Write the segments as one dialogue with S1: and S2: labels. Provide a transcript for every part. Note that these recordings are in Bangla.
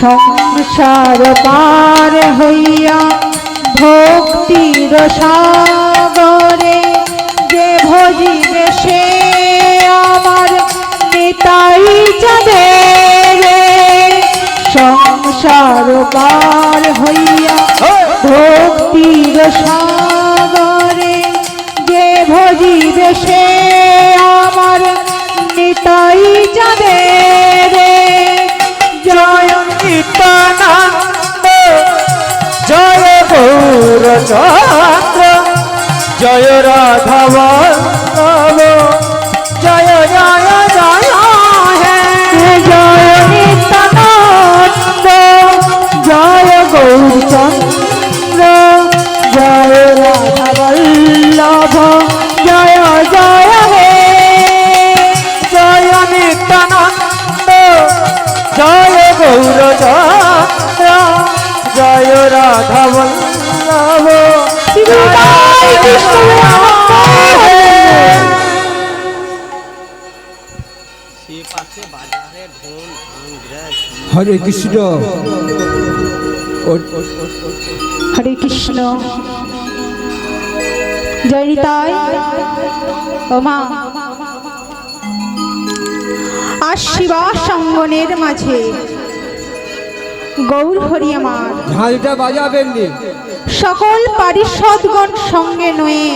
S1: সংসার পার হইয়া ভক্তির সাগরে যে ভজিবে সে আমার নিতাই যাবে রে। সংসার পার হইয়া ভক্তির সাগরে যে ভজিবে সে আমার নিতাই যাবে রে।
S2: জয় নিত্যানন্দ জয় গৌরচন্দ্র জয় রাধা বল্লভ জয় জয় জয় হে।
S1: জয় নিত্যানন্দ জয় গৌরচন্দ্র জয় রাধা বল্লভ জয় জয় হে।
S2: জয় নিত্যানন্দ জয় গৌরচন্দ্র জয় রাধা বল্লভ
S1: জয় কৃষ্ণ।
S3: হরে কৃষ্ণ
S1: হরে কৃষ্ণ। জয় নিতাই। ও মা, আজ শিবা সঙ্গনের মাঝে গৌর হরি আমার
S3: ঝাঁঝটা বাজাবেন নি।
S1: সকল পারিষদগণ সঙ্গে নয়ে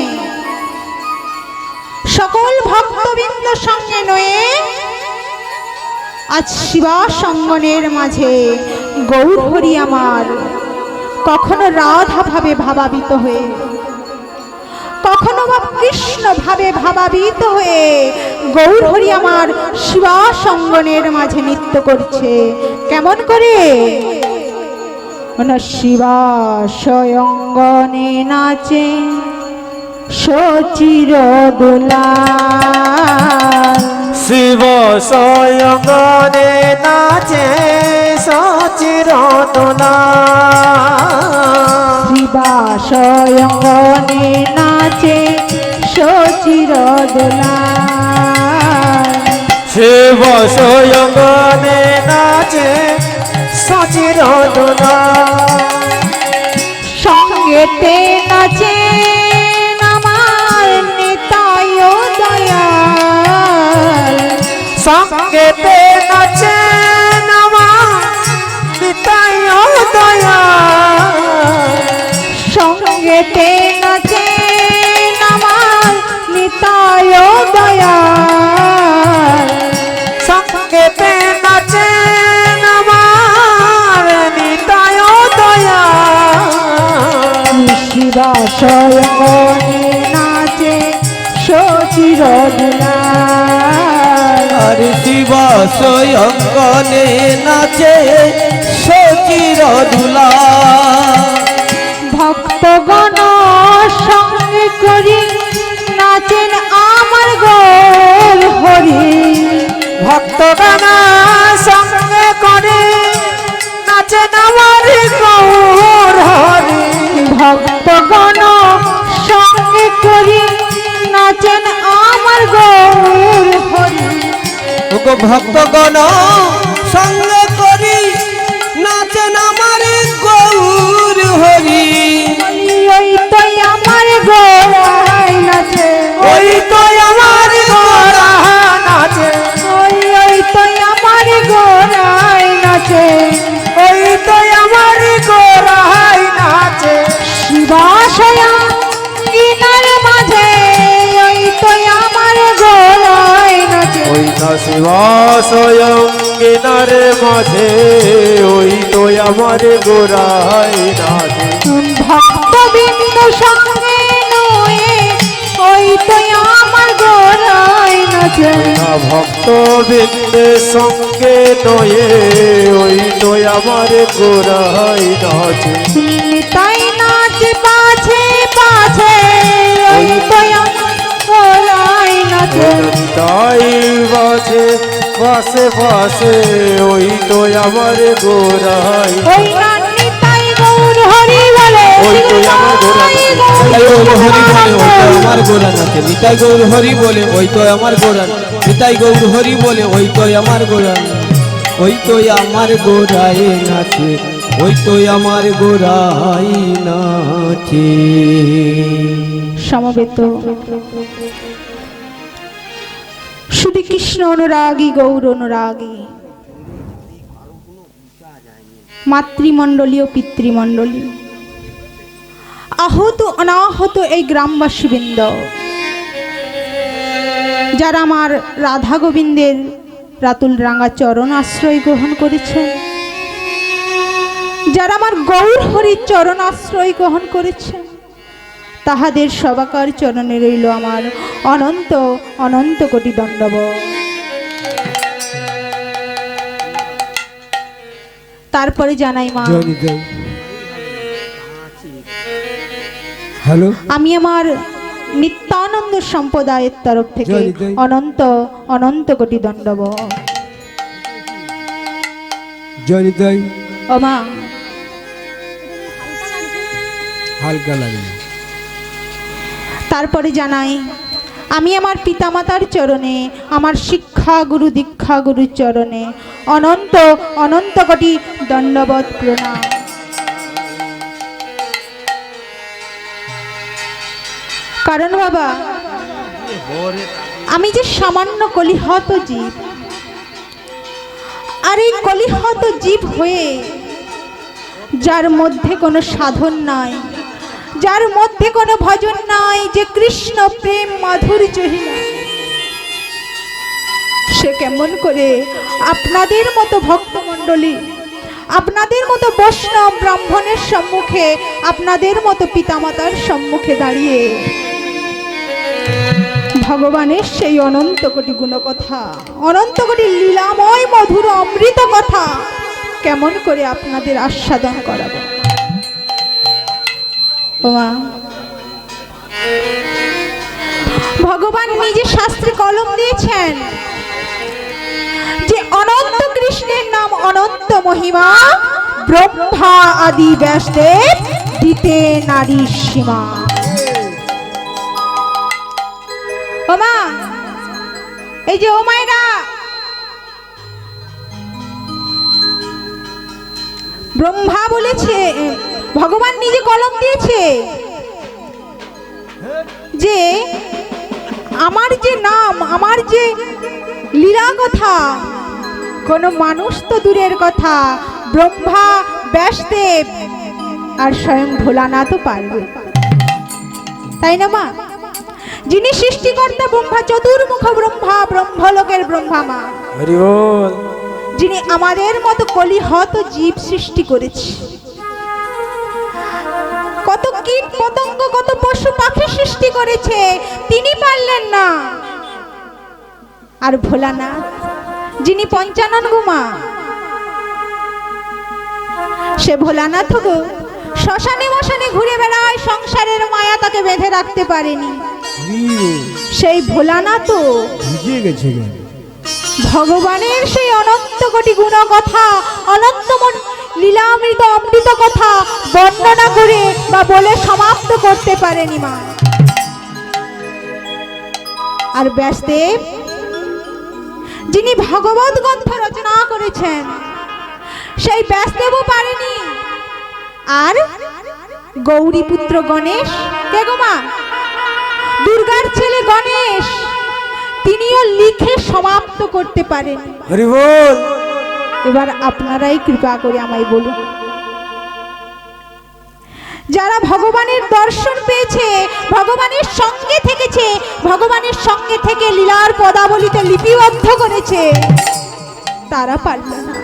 S1: সকল ভক্তবৃন্দ সঙ্গে নয়ে আজ শিবা সঙ্গনের মাঝে গৌর হরি আমার কখনো রাধা ভাবে ভাবাবিত হয়ে কখনো বা কৃষ্ণ ভাবে ভাবাবিত হয়ে গৌর হরি আমার শিবা সঙ্গনের মাঝে নৃত্য করছে। কেমন করে? শিবা স্বয়ঙ্গনে নাচে সচির দোলা।
S2: শিব স্বয়ংনে নাচে সচির দোলা।
S1: শিবা স্বয়ঙ্গনে নাচে সচির দোলা।
S2: শিব স্বয়ংনে নাচে সচির দোলা।
S1: সঙ্গেতে নাচে আমার নিতাই দয়াল।
S2: সঙ্গেতে নাচে আমার নিতাই দয়াল।
S1: সঙ্গেতে নাচে আমার নিতাই দয়াল।
S2: সঙ্গেতে নাচে আমার নিতাই দয়াল।
S1: শিবা স্বয়ংগনে নাচে সচির দোলা।
S3: হরে শিব স্বয়ংগনে নাচে সচির দোলা।
S1: ভক্তগণ সঙ্গে করি নাচেন আমার গৌর হরি।
S2: ভক্তগণ সঙ্গে করে নাচেন আমার গৌর হরি।
S1: ভক্তগণ সঙ্গে করি নাচেন আমার গৌর হরি।
S3: ওগো ভক্তগণ সঙ্গে করি নাচেন আমার গৌর হরি।
S1: ওই তো আমার গৌরাই নাচে।
S2: ওই তো আমার গোরা নাচে।
S1: ওই তো আমার গৌরাই নাচে।
S2: ওই তো আমার গোরাই নাচে।
S1: শিবা স্বয়ংগিনার মাঝে ওই তো আমার গৌরাই নাচে।
S2: ওই তো শিব স্বয়ংগিনার মাঝে ওই তো আমার গোরাই নাচে।
S1: ভক্তবৃন্দ সঙ্গে নয়ে ওই তো আমার গৌরাই নাচে।
S2: ভক্ত বৃন্দের সঙ্গে নয়ে ওই তো আমার গোরাই নাচে।
S1: নিতাই নাচ পাছে পাছে ওই তো আমার গৌরাই নাচে।
S2: তাই বাজে পাশে পাশে ওই তো আমার গোরাই।
S1: ওই না নিতাই গৌর হরি বলে।
S2: ওই তো আমার গৌরাই।
S3: নিতাই গৌর হরি বলে ওই তো আমার গোরা। নিতাই গৌর হরি বলে ওই তো আমার গোরা। নিতাই গৌর হরি বলে ওই তো আমার গোরা। ওই তো আমার গোরায় নাচে, ওই তো আমার গোরাই নাচে।
S1: সমবেত শুধু কৃষ্ণ অনুরাগী গৌর অনুরাগী মাতৃমণ্ডলী ও পিতৃমণ্ডলী, আহত অনাহত এই গ্রামবাসীবৃন্দ, যারা আমার রাধা গোবিন্দের রাতুল রাঙা চরণ আশ্রয় গ্রহণ করেছেন, যারা আমার গৌর হরির চরণ আশ্রয় গ্রহণ করেছেন, তাহাদের সবাকার চরণে রইল আমার অনন্ত অনন্ত কোটি দণ্ডবত। তারপরে জানাই মা,
S3: হ্যালো,
S1: আমি আমার নিত্যানন্দ সম্প্রদায়ের তরফ থেকে অনন্ত অনন্ত কোটি দণ্ডবত।
S3: জয়নিতাই,
S1: ও মা,
S3: হালকা লাগে।
S1: তারপরে জানাই আমি আমার পিতামাতার চরণে, আমার শিক্ষা গুরু দীক্ষা গুরুর চরণে অনন্ত অনন্ত কোটি দণ্ডবত প্রণাম। কারণ বাবা, আমি যে সামান্য কলিহত জীব, আর এই কলিহত জীব হয়ে যার মধ্যে কোনো সাধন নাই, যার মধ্যে কোনো ভজন নাই, যে কৃষ্ণ প্রেম মাধুর্যহীন, সে কেমন করে আপনাদের মতো ভক্তমণ্ডলী, আপনাদের মতো বৈষ্ণব ব্রাহ্মণের সম্মুখে, আপনাদের মতো পিতামাতার সম্মুখে দাঁড়িয়ে ভগবানের সেই অনন্ত কোটি গুণকথা, অনন্ত কোটি লীলাময় মধুর অমৃত কথা কেমন করে আপনাদের আস্বাদন করাবো? ওমা, ভগবান নিজে শাস্ত্রে কলম দিয়েছেন যে অনন্ত কৃষ্ণের নাম অনন্ত মহিমা, ব্রহ্মা আদি ব্যাসদেব দিতে নারী সীমা। ওমা, এই যে ও মায়েরা, ব্রহ্মা বলেছে, ভগবান নিজে কলম দিয়েছে যে আমার যে নাম, আমার যে লীলা কথা, কোনো মানুষ তো দূরের কথা, ব্রহ্মা ব্যাসদেব আর স্বয়ং ভোলানাথও পারবে, তাই না মা? যিনি সৃষ্টিকর্তা ব্রহ্মা, চতুর্মুখ ব্রহ্মা, ব্রহ্মলোকের ব্রহ্মা মা,
S2: হরি বল।
S1: যিনি আমাদের মতো কলিহত জীব সৃষ্টি করেছে, কত কীট পতঙ্গ, কত পশু পাখি সৃষ্টি করেছে, তিনি পারলেন না। আর ভোলানাথ যিনি পঞ্চানন গুমা, সে ভোলানাথ গো শ্মশানে মশানে ঘুরে বেড়ায়, সংসারের মায়া তাকে বেঁধে রাখতে পারেনি। সেই ভোলানাথ
S3: ভিজে গেছে
S1: ভগবানের সেই অনন্ত কোটি গুণ কথা, অনন্ত লীলামৃত অমৃত কথা বর্ণনা করে বা বলে সমাপ্ত করতে পারেনি মা। আর ব্যাসদেব যিনি ভগবত গ্রন্থ রচনা করেছেন, সেই ব্যাসদেবও পারেনি। আর গৌরী পুত্র গণেশ, কে গো মা? দুর্গার ছেলে গণেশ, তিনিও লিখে সমাপ্ত করতে পারেন।
S2: হরি বল।
S1: এবার আপনারাই কৃপা করে আমায় বলুন, যারা ভগবানের দর্শন পেয়েছে, ভগবানের সঙ্গে থেকেছে, ভগবানের সঙ্গে থেকে লীলার পদাবলিতে লিপিবদ্ধ করেছে, তারা পারল না।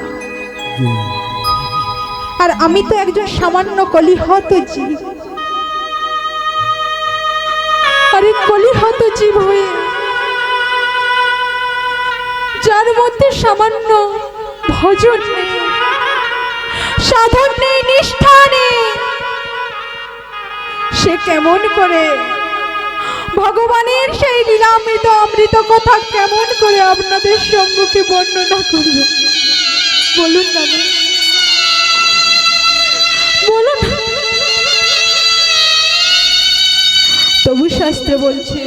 S1: আর আমি তো একজন সামান্য কলিহত জীব, আরে কলিহত জীব হয়ে যার মধ্যে সামান্য ভজন নেই, সাধন নেই, নিষ্ঠা নেই, সে কেমন করে ভগবানের সেই লীলামৃত অমৃত কথা কেমন করে আপনাদের সম্মুখে বর্ণনা করবে? বলুন না, বলুন। তবু শাস্ত্রে বলছে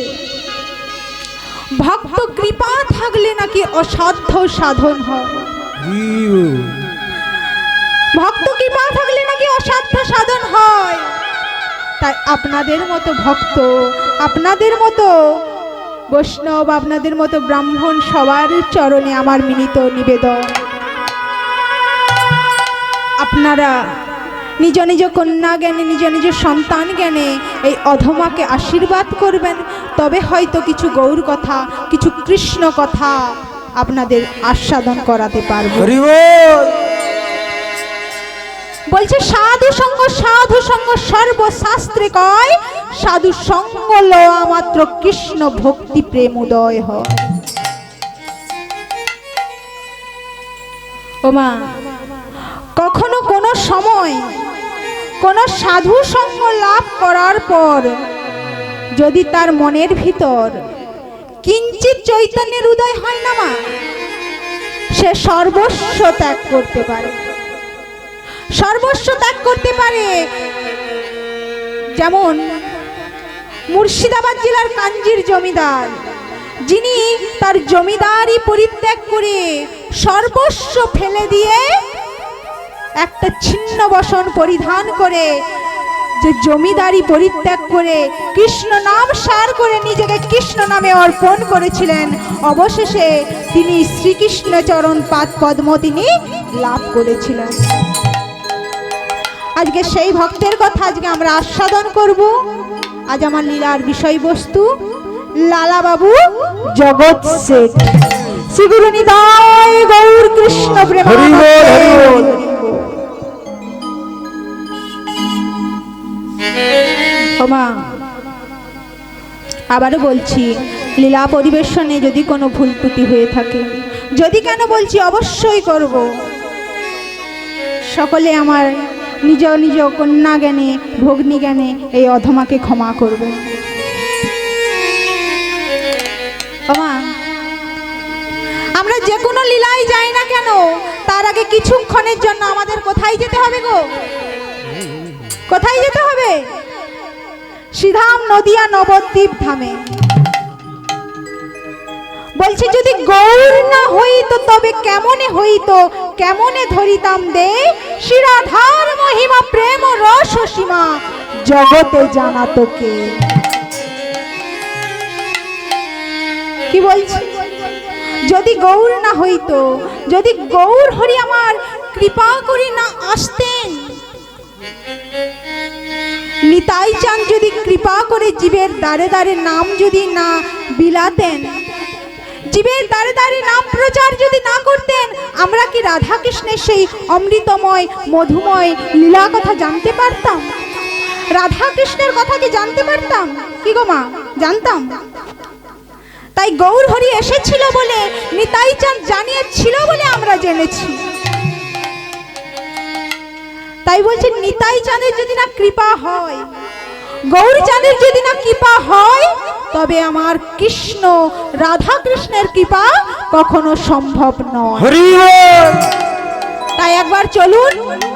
S1: ভক্ত কৃপা থাকলে নাকি অসাধ্য সাধন হয়।
S3: জিও
S1: ভক্ত কৃপা থাকলে নাকি অসাধ্য সাধন হয়। তাই আপনাদের মতো ভক্ত, আপনাদের মতো বৈষ্ণব, আপনাদের মতো ব্রাহ্মণ সবার চরণে আমার মিলিত নিবেদন, আপনারা নিজ নিজ কন্যা জ্ঞানে, নিজ নিজ সন্তান জ্ঞানে এই অধমাকে আশীর্বাদ করবেন। তবে হয়তো কিছু গৌর কথা, কিছু কৃষ্ণ কথা আপনাদের আস্বাদন করাতে পারবো।
S2: হরি বল।
S1: বলছে সাধু সঙ্গ সর্বশাস্ত্রে কয়, সাধু সঙ্গ লওয়া মাত্র কৃষ্ণ ভক্তি প্রেম উদয় হয়। ওমা, কখনো কোনো সময় কোন সাধু সঙ্গ লাভ করার পর যদি তার মনের ভিতর কিঞ্চিত চৈতন্যের উদয় হয় না মা, সে সর্বস্ব ত্যাগ করতে পারে, সর্বস্ব ত্যাগ করতে পারে। যেমন মুর্শিদাবাদ জেলার কাঞ্জির জমিদার, যিনি তার জমিদারি পরিত্যাগ করে সর্বস্ব ফেলে দিয়ে একটা ছিন্ন বসন পরিধান করে, যে জমিদারি পরিত্যাগ করে কৃষ্ণ নাম সার করে নিজেকে কৃষ্ণ নামে অর্পণ করেছিলেন, অবশেষে তিনি শ্রীকৃষ্ণ চরণ পাদ পদ্ম তিনি লাভ করেছিলেন। আজকে সেই ভক্তের কথা আজকে আমরা আস্বাদন করব। আজ আমার লীলার বিষয়বস্তু লালা বাবু জগৎ শেঠ, শ্রীগুরু নিতাই গৌর কৃষ্ণ প্রেমানন্দে। ওমা, আবারও বলছি, লীলা পরিবেশনে যদি কোনো ভুল ত্রুটি হয়ে থাকে, যদি কেন বলছি অবশ্যই করব, সকলে আমার নিজ নিজ কন্যা জ্ঞানে, ভগ্নী জ্ঞানে এই অধমাকে ক্ষমা করবে। ওমা, আমরা যে কোনো লীলায় যাই না কেন, তার আগে কিছুক্ষণের জন্য আমাদের কোথায় যেতে হবে গো? কোথায় যেতে হবে? শ্রীধাম নদিয়া নবদ্বীপ ধামে। বলছে যদি গৌর না হইতো তবে কেমনে হইতো, কেমনে ধরিতাম দে শ্রীরাধার মহিমা প্রেম রস সীমা জগতে জানাতো কে। কি বলছি? যদি গৌর না হইতো, যদি গৌর হরি আমার কৃপা করি না আসতেন, নিতাই চাঁদ যদি কৃপা করে জীবের দ্বারে দ্বারে নাম যদি না বিলাতেন, জীবের দ্বারে দ্বারে নাম প্রচার যদি না করতেন, আমরা কি রাধা কৃষ্ণের সেই অমৃতময় মধুময় লীলা কথা জানতে পারতাম? রাধা কৃষ্ণের কথা কি জানতে পারতাম? কি গো মা, জানতাম? তাই গৌর হরি এসেছিল বলে, নিতাই চাঁদ জানিয়েছিল বলে আমরা জেনেছি। তাই বলছে নিতাই চাঁদের যদি না কৃপা হয়, গৌর চাঁদের যদি না কৃপা হয়, তবে আমার কৃষ্ণ রাধা কৃষ্ণের কৃপা কখনো সম্ভব নয়।
S2: হরি বল।
S1: তাই একবার চলুন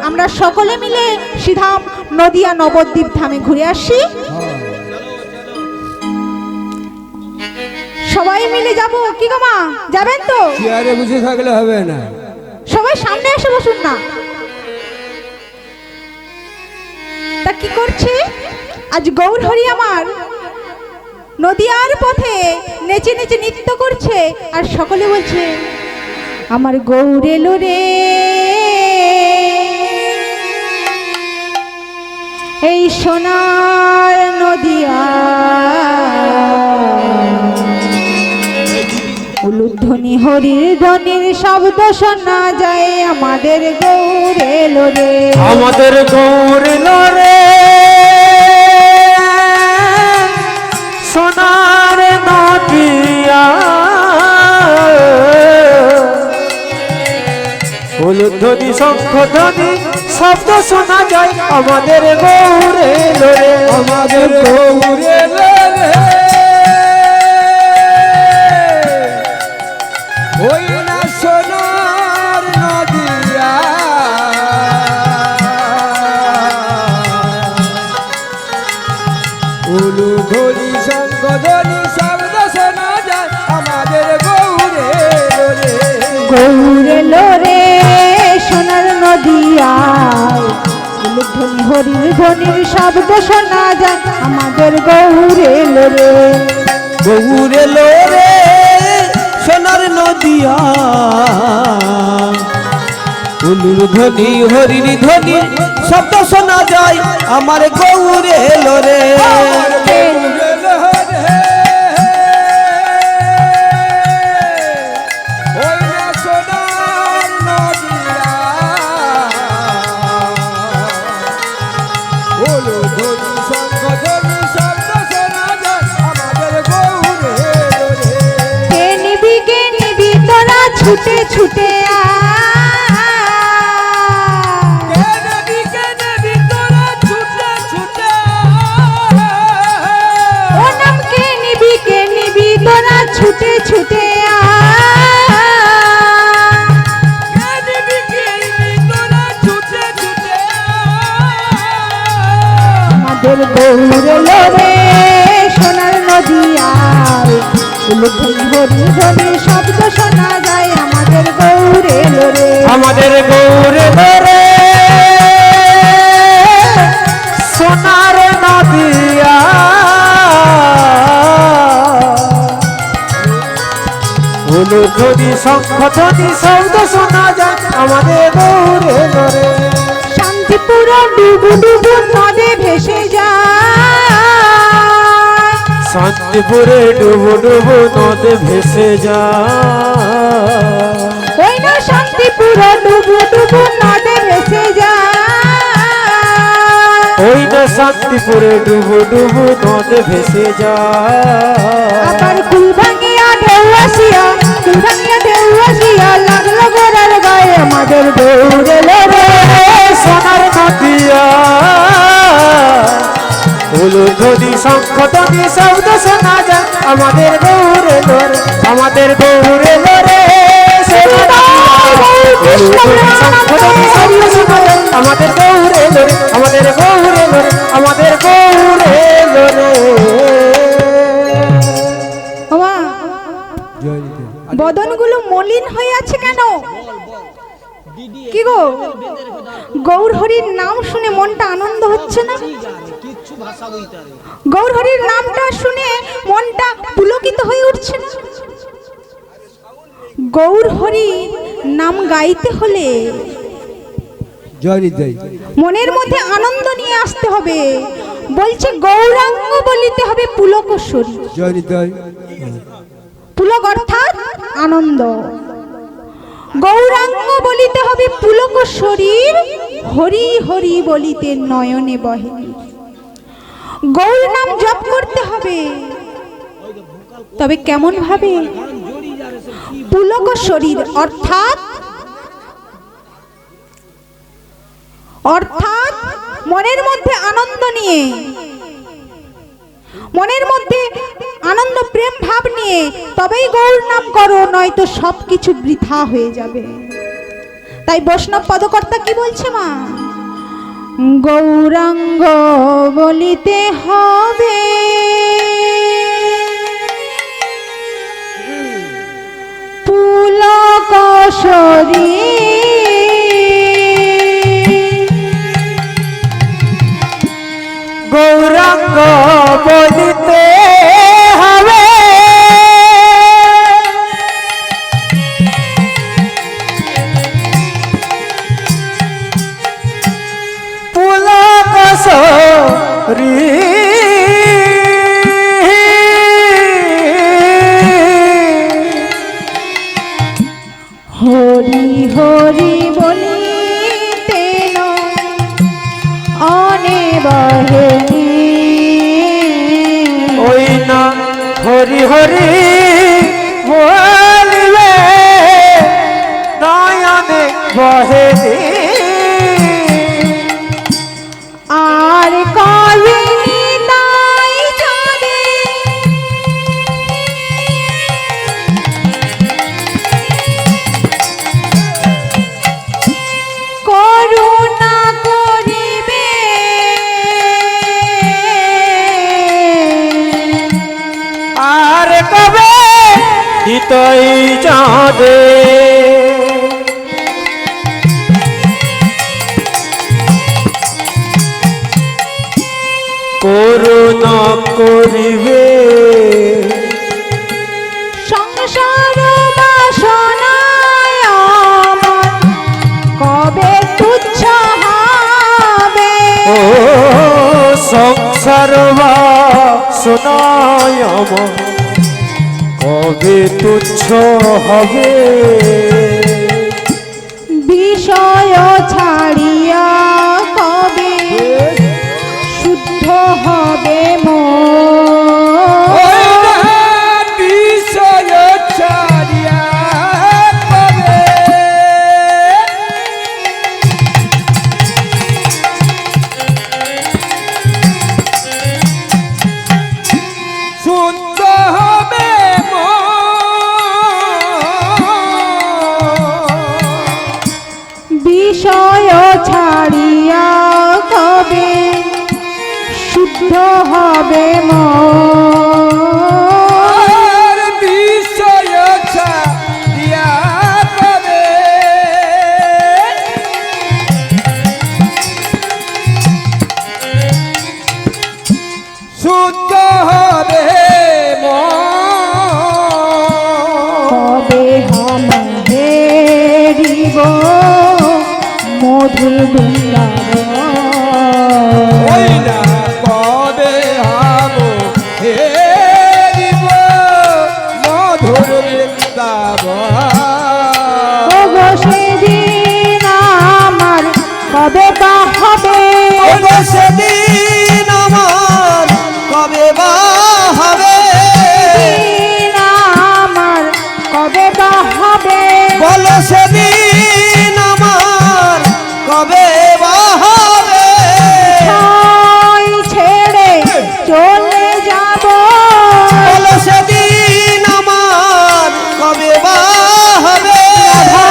S1: আমরা সকলে মিলে শ্রীধাম নদিয়া নবদ্বীপ ধামে ঘুরে আসি। সবাই মিলে যাব, কি গো মা, যাবেন তো?
S3: চেয়ারে বসে থাকলে হবে না,
S1: সবাই সামনে এসে বসুন না। তা কি করছে আজ গৌর হরি আমার নদিয়ার পথে নেচে নেচে নৃত্য করছে, আর সকলে বলছে আমার গৌর এলো রে, এই সোনার নদিয়া, উলুধ্বনি হরির ধ্বনির শব্দ শোনা যায়, আমাদের গৌর এলো রে,
S2: আমাদের গৌর এলো রে, সোনার নদিয়া, উলুধ্বনি শঙ্খধ্বনি শব্দ শোনা যায়, আমাদের গৌর এলো রে,
S3: আমাদের গৌর এলো রে, ওই না সোনার নদিয়া, উলুধ্বনি শঙ্খধ্বনি শব্দ শোনা যায়, আমাদের গৌর এলো রে,
S1: গৌর এলো রে, ধনী হরির ধ্বনির শব্দ শোনা যায় আমাদের গৌরে লোরে।
S3: গৌর এলো রে সোনার নদিয়া, উলুর ধ্বনি হরির ধ্বনি শব্দ শোনা যায় আমার গৌর এলো রে।
S1: কে নিবি তোরা ছুটে ছুটে ও নাম কে নিবি তোরা ছুটে ছুটে আমাদের গৌরে লোরে সোনার নদিয়ায় ধনী হরি ধ্বনি শব্দ শোনা যায় আমাদের গৌরে লোরে।
S2: আমাদের গৌরে লোরে সোনার নদিয়া, ধ্বনি শঙ্খ ধ্বনি শব্দ শোনা যায় আমাদের গৌরে লোরে।
S1: শান্তিপুর ডুবু ডুবু নদে ভেসে যায়,
S2: শান্তিপুরে ডুবু ডুবু নদে ভেসে যায়,
S1: ওই না শান্তিপুর ডুবু ডুবু নদে ভেসে যায়,
S2: ওই না শান্তিপুরে ডুবু ডুবু নদে ভেসে যায়।
S1: আবার কুল ভাঙিয়া ঢেউ আসিয়া লাগলো গোড়ার গায়ে আমাদের গৌরে লোরে
S2: সোনার নদিয়া, ধ্বনি শঙ্খ ধ্বনি শব্দ শোনা যায় আমাদের গৌরে লোরে। আমাদের গৌরে লোরে আমাদের গৌরে লোরে, আমাদের গৌরে লোরে, আমাদের গৌরে লোরে।
S1: ওমা, বদনগুলো মলিন হয়ে আছে কেন? কি গো, গৌর হরির নাম শুনে মনটা আনন্দ হচ্ছে না? গৌর হরির নামটা শুনে মনটা পুলকিত হয়ে উঠছে না? গৌর হরির নাম গাইতে হলে মনের মধ্যে আনন্দ নিয়ে আসতে হবে। বলছে গৌরাঙ্গ বলিতে হবে পুলকেশ্বরী। পুলক অর্থাৎ আনন্দ, গৌরাঙ্গ বলিতে হবে পুলকেশ্বরীর, হরি হরি বলিতে নয়নে বহে। গৌর নাম জপ করতে হবে, তবে কেমন ভাবে? পুলকেশ্বরীর অর্থাৎ মনের মধ্যে আনন্দ নিয়ে, মনের মধ্যে আনন্দ প্রেম ভাব নিয়ে তবেই গৌর নাম করো, নয়তো সবকিছু বৃথা হয়ে যাবে। তাই বৈষ্ণব পদকর্তা কি বলছে মা? গৌরাঙ্গ বলিতে হবে পুলকেশ্বরী,
S2: গৌরাঙ্গ বলিতে হবে পুলকেশ্বরী,
S1: হরি হরি বলিতে অনে বহে,
S2: ওই না হরি হরি বলিবে নয়নে বহে।
S1: আর কবে তাই যাবে করুণা করিবে,
S2: আর কবে হিতই চাঁদে পূর্ণ করিবে
S1: সংসার বাসনায় আমার কবে তুচ্ছ হবে।
S2: ও সংসার বাসনায় আমার কবে তুচ্ছ হবে।
S1: বিষয় ছাড়িয়া কবে শুদ্ধ হবে মন।
S3: বিষয় ছাড়িয়া কবে শুদ্ধ হবে
S1: বিষয় ছাড়িয়া কবে শুদ্ধ হবে মন।
S3: বিষয় ছাড়িয়া কবে শুদ্ধ হবে
S1: কবে হাম হেরিব মধুর বৃন্দাবন।
S3: না কবে হাম হেরিব মধুর বৃন্দাবন।
S1: ওগো সেদিন আমার কবে বা হবে।
S3: সেদিন আমার কবে বা হবে
S1: সেদিন আমার কবে বা হবে।
S3: বলো সেদিন আমার কবে বা হবে
S1: ছয় ছেড়ে চলে যাব।
S3: বলো সেদিন আমার কবে বা হবে
S1: রাধা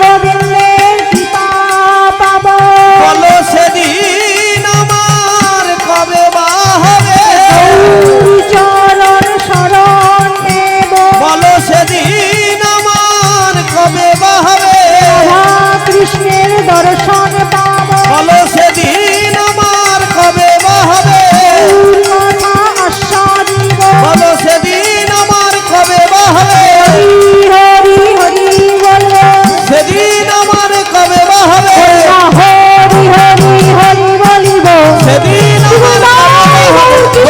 S1: গোবিন্দের কৃপা পাব।
S3: বলো সেদিন আমার কবে বা হবে
S1: গৌর চরণ শরণ নেব।
S3: বলো সেদিন আমার কবে বা হবে
S1: রাধা কৃষ্ণের দর্শন পাব।
S3: বলো সেদিন আমার কবে বা হবে
S1: গৌর কথা আস্বাদিব।
S3: বলো সেদিন আমার কবে বা হবে
S1: হরি হরি বলবো।
S3: সেদিন আমার কবে বা হবে
S1: হরি হরি হরি বলিব।
S3: সেদিন আমার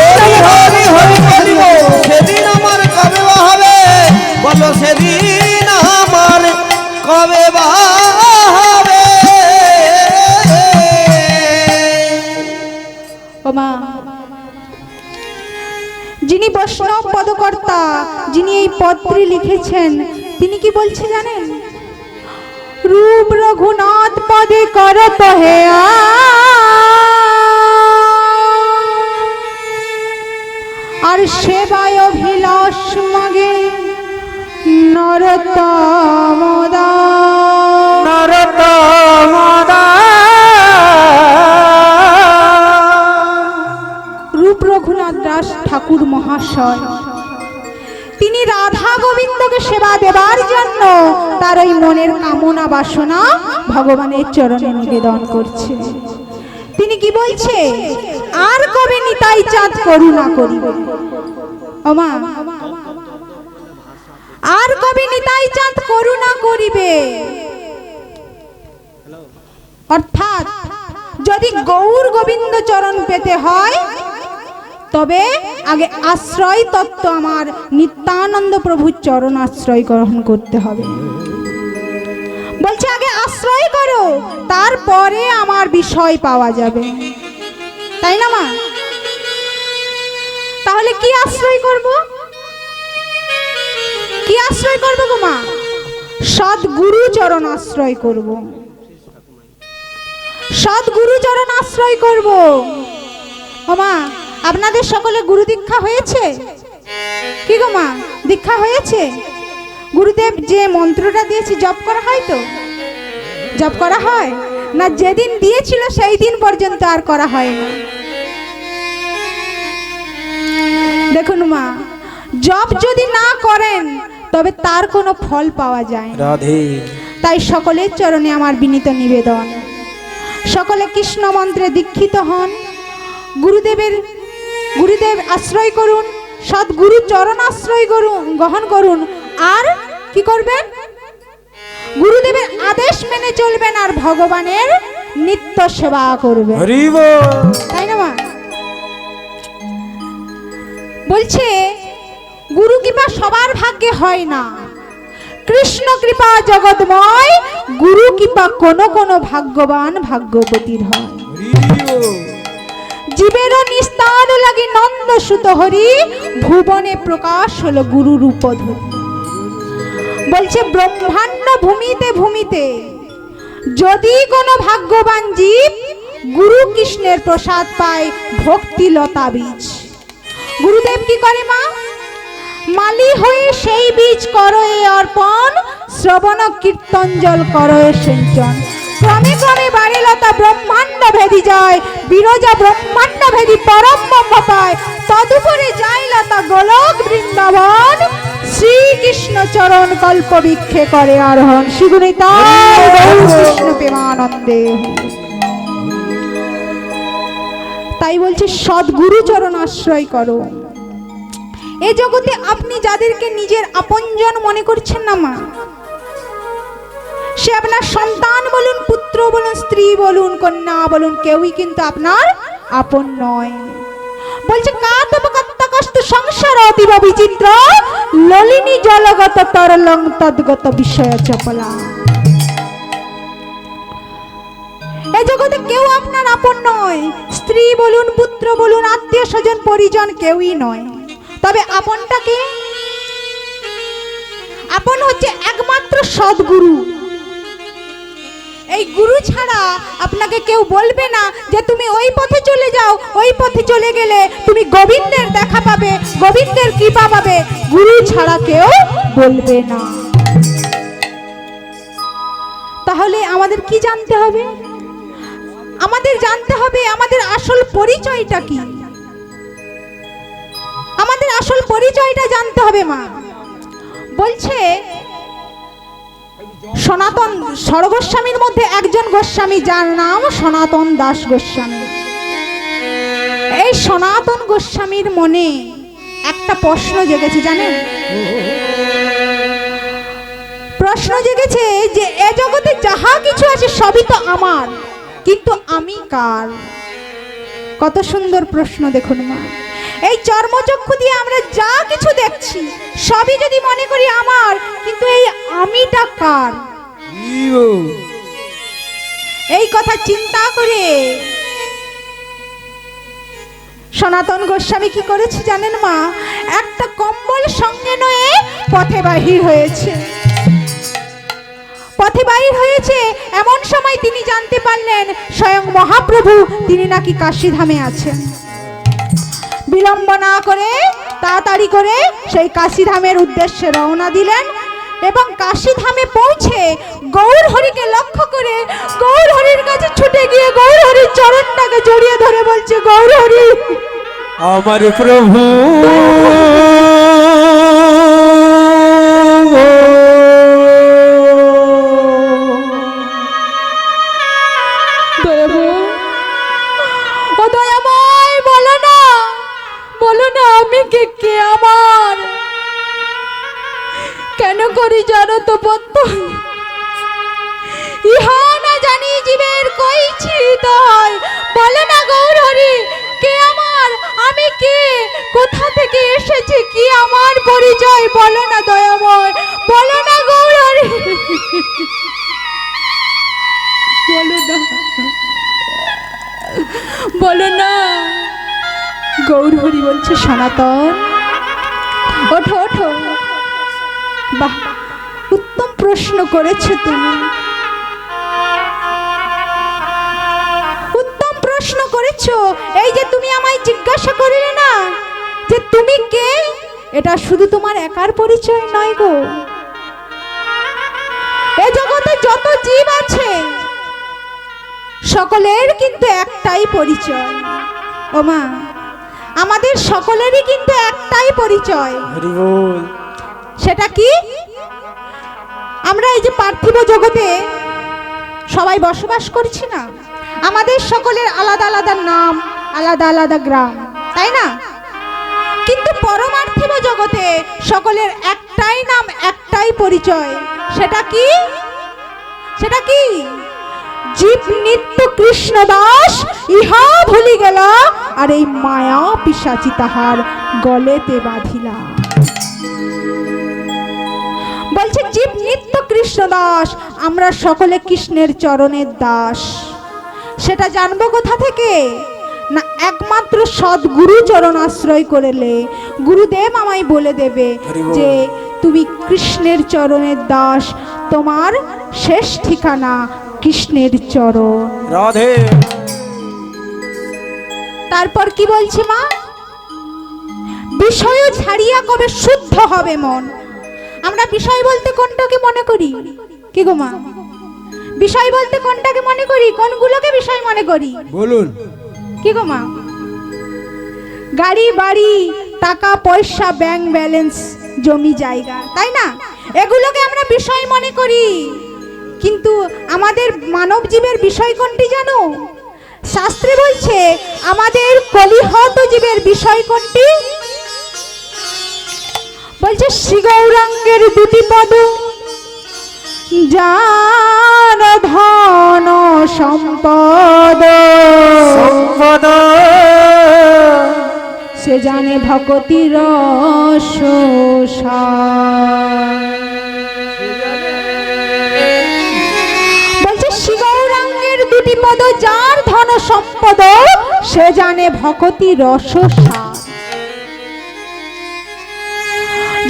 S3: হরি হরি হরি বলিব সেদিন আমার কবে বা হবে বলো সেদিন আমার কবে বা হবে
S1: ওমা, যিনি বৈষ্ণব পদকর্তা, যিনি এই পত্রী লিখেছেন, তিনি কি বলছে জানেন? রূপ রঘুনাথ পদে করত হে আর সেবায় অভিলাষ মাগে নরতম দাস।
S2: নরোত্তম
S1: রূপ রঘুনাথ দাস ঠাকুর মহাশয় তিনি রাধা গোবিন্দকে সেবা দেবার জন্য তার ওই মনের কামনা বাসনা ভগবানের চরণে নিবেদন করছে। তিনি কি বলছে? আর কবে নিতাই চাঁদ করুণা করিবে। ওমা, আর কবে নিতাই চাঁদ করুণা করিবে। অর্থাৎ যদি গৌর গোবিন্দ চরণ পেতে হয় তবে আগে আশ্রয় তত্ত্ব আমার নিত্যানন্দ প্রভুর চরণ আশ্রয় গ্রহণ করতে হবে। বলছে আগে আশ্রয় করো, তারপরে আমার বিষয় পাওয়া যাবে, তাই না মা? তাহলে কি আশ্রয় করব? কি আশ্রয় করব গো মা? সদ্গুরু চরণ আশ্রয় করব। সদ্গুরু চরণ আশ্রয় করব। ও মা, আপনাদের সকলে গুরু দীক্ষা হয়েছে কি গো মা? দীক্ষা হয়েছে? গুরুদেব যে মন্ত্রটা দিয়েছে জপ করা হয় তো? জপ করা হয় না? যেদিন দিয়েছিল সেই দিন পর্যন্ত আর করা হয় না। দেখুন মা, জপ যদি না করেন তবে তার কোনো ফল পাওয়া যায় না।
S2: রাধে।
S1: তাই সকলের চরণে আমার বিনীত নিবেদন, সকলে কৃষ্ণ মন্ত্রে দীক্ষিত হন। গুরুদেবের গুরুদেব আশ্রয় করুন, সদ্গুরু চরণ আশ্রয় করুন, গ্রহণ করুন। আর কি করবেন? গুরুদেবের আদেশ মেনে চলবেন আর ভগবানের নিত্য সেবা করবেন।
S2: হরি বল।
S1: তাই না মা? বলছে গুরু কৃপা সবার ভাগ্যে হয় না, কৃষ্ণ কৃপা জগৎময়, গুরু কৃপা কোন কোন ভাগ্যবান ভাগ্যবতীর হয়।
S2: হরি বল।
S1: জীবেরও নিস্তার লাগি নন্দ সুত হরি, ভুবনে প্রকাশ হলো গুরু রূপ ধরি। বলছে ব্রহ্মাণ্ড ভূমিতে ভূমিতে যদি কোনো ভাগ্যবান জীব গুরু কৃষ্ণের প্রসাদ পায়, ভক্তি লতা বীজ। গুরুদেব কি করে মা? মালি হয়ে সেই বীজ করো এ অর্পণ, শ্রবণ কীর্তন জল করো এ সিঞ্চন। ক্রমে ক্রমে বাড়ে লতা ব্রহ্মাণ্ড ভেদি যায়, বিরজা ব্রহ্মাণ্ড ভেদি পরম ব্রহ্ম পায়। তদুপরে যায় লতা গোলক বৃন্দাবন, শ্রীকৃষ্ণ চরণ কল্প বৃক্ষে করে আরোহণ। শ্রীগুণিতায় গৌর কৃষ্ণ প্রেমানন্দে। তাই বলছে সদ্গুরু চরণ আশ্রয় করো। এই জগতে আপনি যাদেরকে নিজের আপনজন মনে করছেন না মা, সে আপনার সন্তান বলুন, পুত্র বলুন, স্ত্রী বলুন, কন্যা বলুন, কেউই কিন্তু আপনার আপন নয়। বলছে কাতবকত্তা কষ্ট সংসার অতীব বিচিত্র, ললিনী জলগত তরলং তদ্গত বিষয় চপলা। এই জগতে কেউ আপনার আপন নয়, স্ত্রী বলুন, পুত্র বলুন, আত্মীয় স্বজন পরিজন কেউই নয়। তবে আপনটাকে, আপন হচ্ছে একমাত্র সদ্গুরু। এই গুরু ছাড়া আপনাকে কেউ বলবে না যে তুমি ওই পথে চলে যাও, ওই পথে চলে গেলে তুমি গোবিন্দের দেখা পাবে, গোবিন্দের কৃপা পাবে। গুরু ছাড়া কেউ বলবে না। তাহলে আমাদের কি জানতে হবে? আমাদের জানতে হবে আমাদের আসল পরিচয়টা কি। আমাদের আসল পরিচয়টা জানতে হবে মা। বলছে সনাতন স্বরগোস্বামীর মধ্যে একজন গোস্বামী, যার নাম সনাতন দাস গোস্বামী। এই সনাতন গোস্বামীর মনে একটা প্রশ্ন জেগেছে, জানেন? প্রশ্ন জেগেছে যে এ জগতে যাহা কিছু আছে সবই তো আমার, কিন্তু আমি কার? কত সুন্দর প্রশ্ন দেখুন মা। এই চর্মচক্ষু দিয়ে আমরা যা কিছু দেখছি সবই যদি মনে করি আমার, কিন্তু এই আমিটা কার? এই কথা চিন্তা করে সনাতন গোস্বামী কি করেছে জানেন মা? একটা কম্বল সঙ্গে নিয়ে পথে বাহির হয়েছে। পথে বাহির হয়েছে এমন সময় তিনি জানতে পারলেন স্বয়ং মহাপ্রভু তিনি নাকি কাশীধামে আছেন। বিলম্ব না করে তাড়াতাড়ি করে সেই কাশীধামের উদ্দেশ্যে রওনা দিলেন এবং কাশীধামে পৌঁছে গৌর হরিকে লক্ষ্য করে গৌর হরির কাছে ছুটে গিয়ে গৌর হরির চরণটাকে জড়িয়ে ধরে বলছে, গৌর হরি
S2: আমার প্রভু
S1: কেন করি জানো তো বদ্ধ? ইহা না জানি জীবের কইছি হয়। বলে না গৌর হরি, কে আমার, আমি কে, কোথা থেকে এসেছি, কি আমার পরিচয়? বলো না দয়াময়, বলো না গৌর হরি, বলো না, বলো না। গৌর হরি বলছে, সনাতন ওঠো ওঠো। বাহ, উত্তম প্রশ্ন করেছো তুমি, উত্তম প্রশ্ন করেছো। এই যে তুমি আমায় জিজ্ঞাসা করলে না যে তুমি কে, এটা শুধু তোমার একার পরিচয় নয় গো। এই জগতে যত জীব আছে সকলের কিন্তু একটাই পরিচয়। ও মা, আমাদের সকলেরই কিন্তু একটাই পরিচয়। সেটা কি? আমরা এই যে পার্থিব জগতে সবাই বসবাস করছি না, আমাদের সকলের আলাদা আলাদা নাম, আলাদা আলাদা গ্রাম, তাই না? কিন্তু পরমার্থিব জগতে সকলের একটাই নাম, একটাই পরিচয়। সেটা কি? সেটা কি? জীব নিত্য কৃষ্ণ দাস ইহা ভুলি গেল, আর এই মায়া পিশাচি তাহার গলেতে বাঁধিলা। বলছে জীব নিত্য কৃষ্ণ দাস, আমরা সকলে কৃষ্ণের চরণের দাস। সেটা জানবো কোথা থেকে? না, একমাত্র সদ্গুরু চরণ আশ্রয় করলে গুরুদেব আমায় বলে দেবে যে তুমি কৃষ্ণের চরণের দাস, তোমার শেষ ঠিকানা কৃষ্ণের চরণ।
S2: রাধে।
S1: তারপর কি বলছে মা? বিষয় ছাড়িয়া কবে শুদ্ধ হবে মন। আমরা বিষয় বলতে কোনটাকে মনে করি? কি গো মা, বিষয় বলতে কোনটাকে মনে করি? কোনগুলোকে বিষয় মনে করি
S3: বলুন।
S1: কি গো মা? গাড়ি বাড়ি, টাকা পয়সা, ব্যাংক ব্যালেন্স, জমি জায়গা, তাই না? এগুলোকে আমরা বিষয় মনে করি। কিন্তু আমাদের মানব জীবের বিষয় কোনটি জানো? শাস্ত্রে বলছে আমাদের কলিহত জীবের বিষয় কোনটি? বলছে শ্রী গৌরাঙ্গের দুটি পদ, যার ধন সম্পদ
S2: সম্পদ
S1: সে জানে ভকতি রস সার। বলছে শ্রী গৌরাঙ্গের দুটি পদ, যার ধন সম্পদ সে জানে ভকতি রস সার।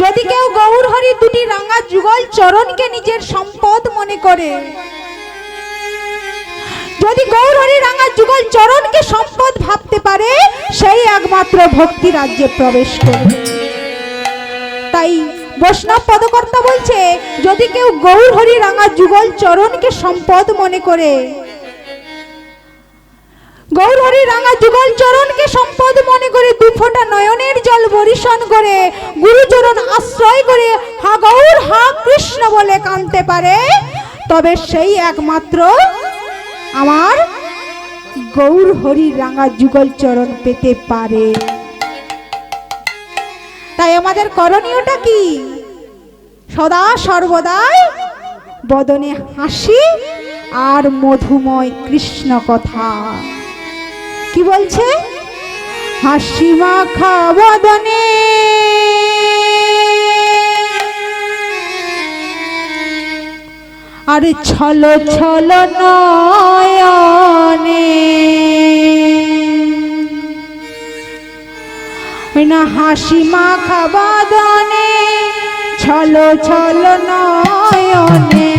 S1: যদি কেউ গৌর হরি দুটি রাঙা যুগল চরণকে নিজের সম্পদ মনে করে, যদি গৌর হরি রাঙা যুগল চরণকে সম্পদ ভাবতে পারে, সেই একমাত্র ভক্তি রাজ্যে প্রবেশ করবে। তাই বৈষ্ণব পদকর্তা বলছে যদি কেউ গৌর হরি রাঙা যুগল চরণকে সম্পদ মনে করে, গৌর হরি রাঙা যুগল চরণকে সম্পদ মনে করে, দু ফোঁটা নয়নের জল বরিশন করে, গুরুচরণ আশ্রয় করে হা গৌর হা কৃষ্ণ বলে কাঁদতে পারে, তবে সেই একমাত্র আমার গৌর হরি রাঙা যুগল চরণ পেতে পারে। তাই আমাদের করণীয়টা কি? সদা সর্বদাই বদনে হাসি আর মধুময় কৃষ্ণ কথা। কি বলছে? হাসি মাখা বদনে আর ছল ছল নয়নে, না হাসি মাখা বদনে ছল ছল নয়নে,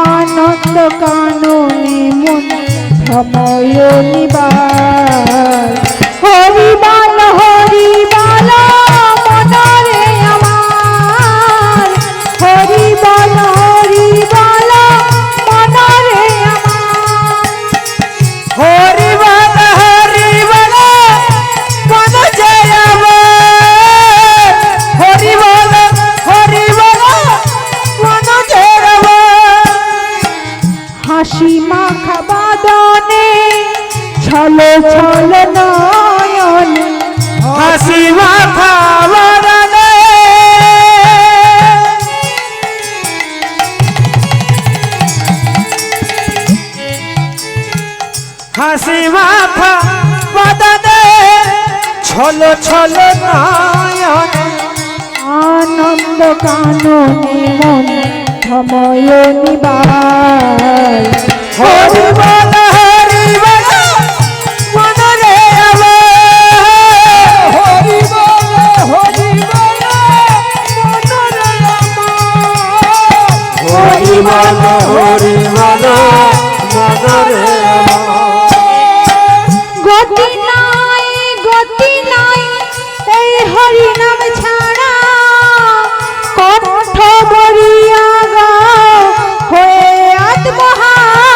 S1: আনন্দ কাননে মন ভ্রময় নিবার। হরি বল মনরে আমার, হরি বল মনরে আমার।
S2: হরি বল মন জয় আমার, হরি বল মন জয় আমার।
S1: হাসি মাখা বাদনে ছল ছল নয়নে,
S2: হাসি মাখা বদনে হাসি মাখা বদনে ছল ছল নয়নে,
S1: আনন্দ কাননে মন ভ্রময় নিবার।
S2: হরি বল মনরে আমার, হরি বল মনরে আমার, হরি বল মনরে আমার।
S1: গতি নাই এই হরি নাম ছাড়া, কণ্ঠ বরিয়া গাও হয়ে আত্মহারা।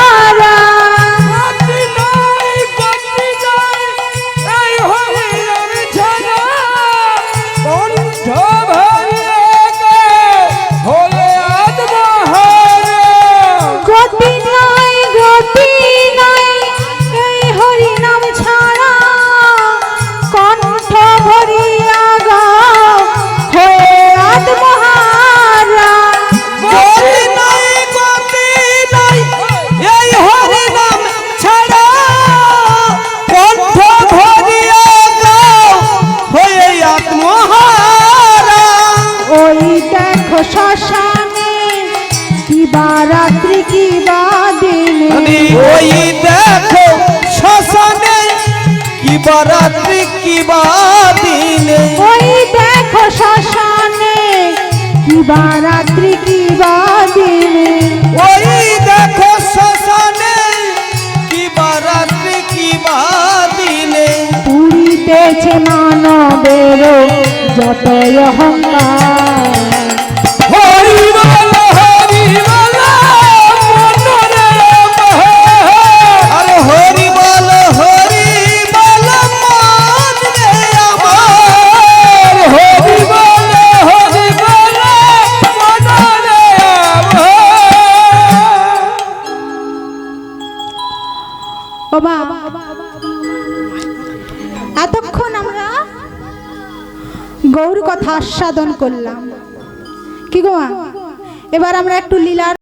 S3: বারাত্রি কি বা দিনে
S1: ওই দেখো শ্মশানে কি বা রাত্রি কি বা দিনে
S3: ওই দেখো শ্মশানে কি বারাত্রি কি বা দিনে
S1: পুরিতেছে মানবের যত অহংকার
S3: হরি বল মনরে আরে হরি বল মন রে আমার হরি বল মনরে
S1: ও বাবা, এতক্ষণ আমরা গৌর কথা আস্বাদন করলাম কি গো মা? এবার আমরা একটু লীলার